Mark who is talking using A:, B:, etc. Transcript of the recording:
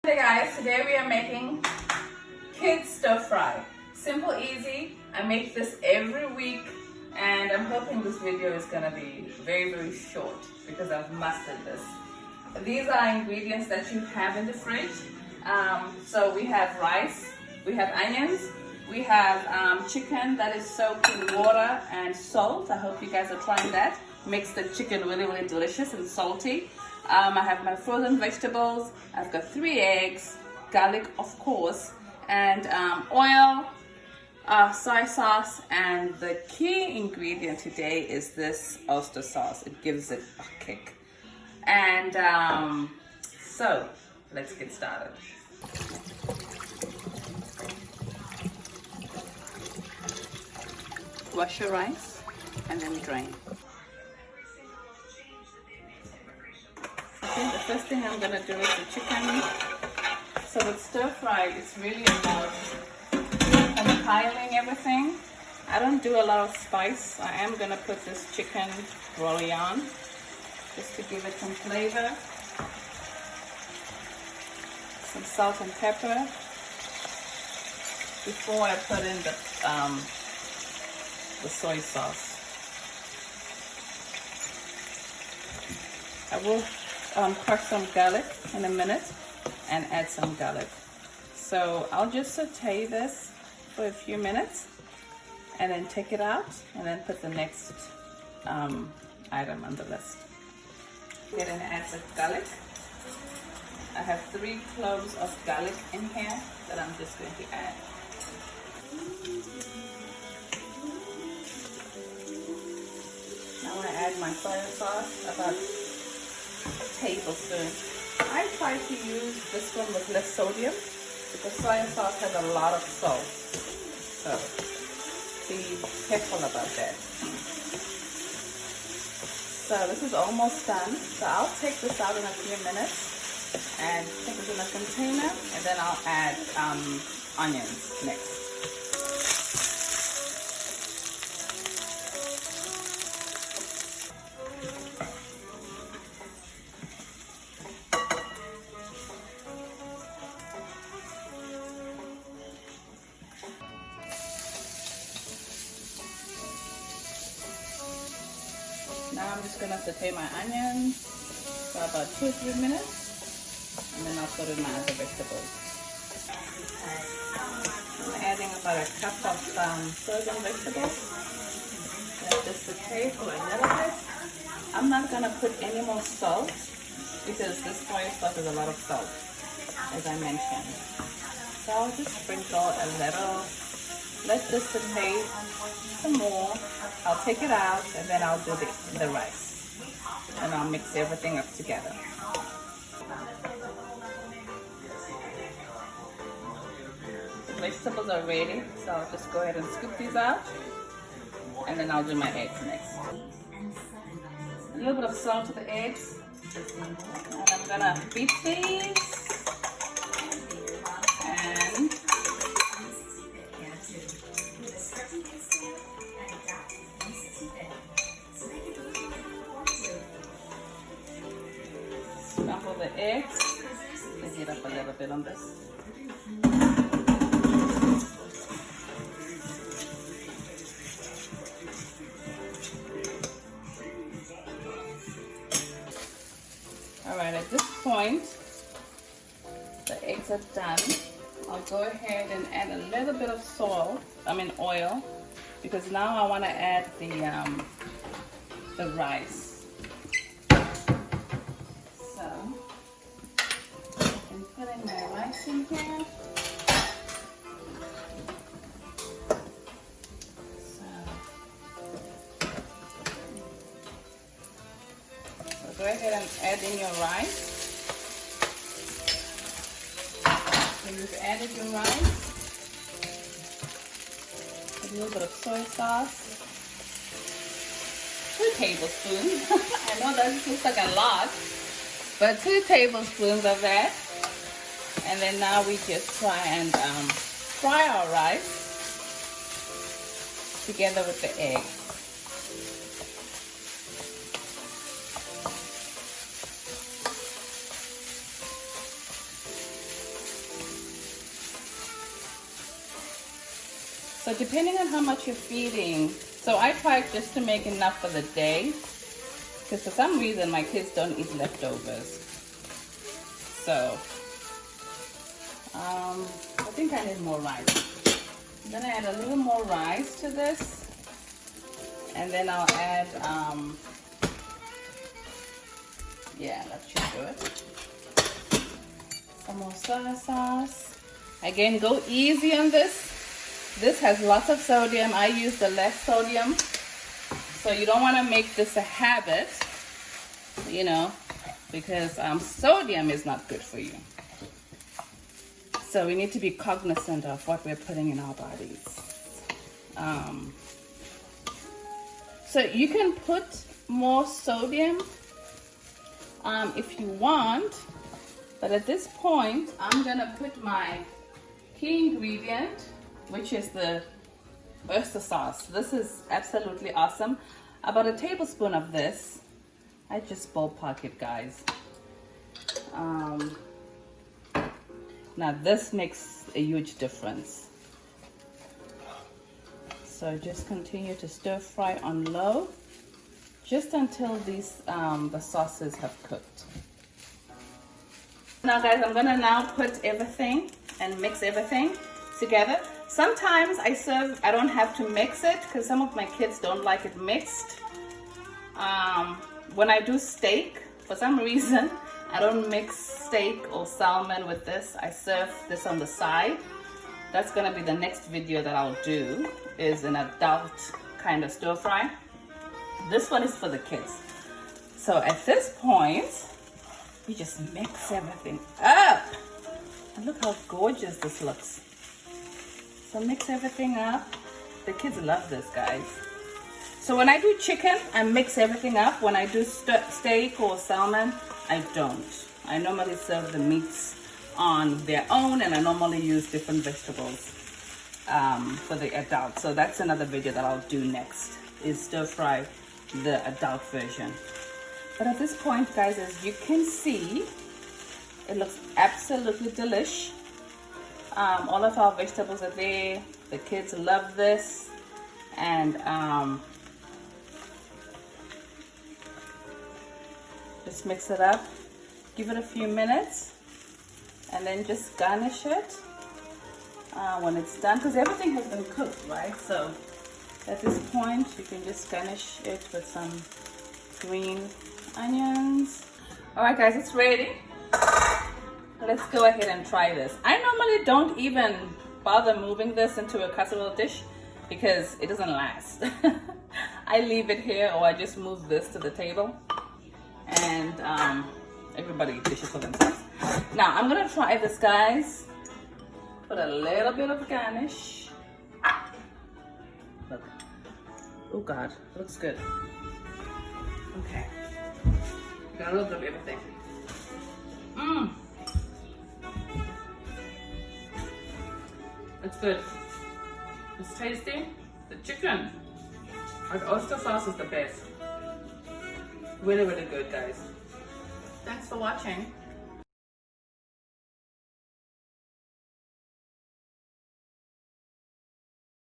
A: Hey guys, today we are making kids stir fry. Simple, easy. I make this every week and I'm hoping this video is gonna be very short because I've mastered this. These are ingredients that you have in the fridge. So we have rice, we have onions, we have chicken that is soaked in water and salt. I hope you guys are trying that. Makes the chicken really delicious and salty. I have my frozen vegetables. I've got 3 eggs, garlic of course, and oil, soy sauce, and the key ingredient today is this oyster sauce. It gives it a kick. And so let's get started. Wash your rice and then drain. Okay, the first thing I'm gonna do is the chicken. So with stir fry, it's really about compiling everything. I don't do a lot of spice. I am gonna put this chicken bouillon just to give it some flavor. Some salt and pepper before I put in the soy sauce. I will crush some garlic in a minute and add some garlic. So I'll just saute this for a few minutes and then take it out and then put the next item on the list. Get and add the garlic. I have 3 cloves of garlic in here that I'm just going to add. Now I add my soy sauce, about a tablespoon. I try to use this one with less sodium because soy sauce has a lot of salt. So be careful about that. So this is almost done. So I'll take this out in a few minutes and put it in a container, and then I'll add onions next. Now I'm just going to saute my onions for about 2 or 3 minutes, and then I'll put in my other vegetables. I'm adding about a cup of frozen vegetables. Let this saute for a little bit. I'm not going to put any more salt because this soy sauce has a lot of salt, as I mentioned. So I'll just sprinkle a little. Let this saute some more. I'll take it out and then I'll do the rice. And I'll mix everything up together. The vegetables are ready, so I'll just go ahead and scoop these out. And then I'll do my eggs next. A little bit of salt to the eggs. And I'm gonna beat these. And scramble the eggs. Let's heat up a little bit on this. Alright, at this point, the eggs are done. I'll go ahead and add a little bit of oil, because now I want to add the rice. So, I'm putting my rice in here. So go ahead and add in your rice. When you've added your rice, a little bit of soy sauce, 2 tablespoons. I know that looks like a lot, but 2 tablespoons of that. And then now we just try and fry our rice together with the egg. So depending on how much you're feeding, so I try just to make enough for the day, because for some reason my kids don't eat leftovers. So I think I need more rice. I'm gonna add a little more rice to this, and then I'll add yeah, that should do it. Some more soy sauce. Again, go easy on this. This has lots of sodium. I use the less sodium, so you don't want to make this a habit, you know, because sodium is not good for you. So we need to be cognizant of what we're putting in our bodies. So you can put more sodium if you want, but at this point I'm gonna put my key ingredient, which is the oyster sauce. This is absolutely awesome. About a tablespoon of this. I just ballpark it, guys. Now this makes a huge difference. So just continue to stir fry on low, just until these the sauces have cooked. Now guys, I'm gonna now put everything and mix everything together. Sometimes I don't have to mix it because some of my kids don't like it mixed. When I do steak, for some reason, I don't mix steak or salmon with this. I serve this on the side. That's gonna be the next video that I'll do, is an adult kind of stir fry. This one is for the kids. So at this point, you just mix everything up. And look how gorgeous this looks. So mix everything up. The kids love this, guys. So when I do chicken, I mix everything up. When I do steak or salmon, I don't. I normally serve the meats on their own, and I normally use different vegetables for the adult. So that's another video that I'll do next, is stir fry the adult version. But at this point, guys, as you can see, it looks absolutely delish. All of our vegetables are there. The kids love this. And just mix it up, give it a few minutes, and then just garnish it when it's done, because everything has been cooked, right? So at this point you can just garnish it with some green onions. All right guys, it's ready. Let's go ahead and try this. I normally don't even bother moving this into a casserole dish because it doesn't last. I leave it here, or I just move this to the table, and everybody dishes for themselves. Now I'm gonna try this, guys. Put a little bit of garnish. Look. Oh God, looks good. Okay. Got a little bit of everything. It's good. It's tasty. The chicken with oyster sauce is the best. Really, really good, guys. Thanks for watching.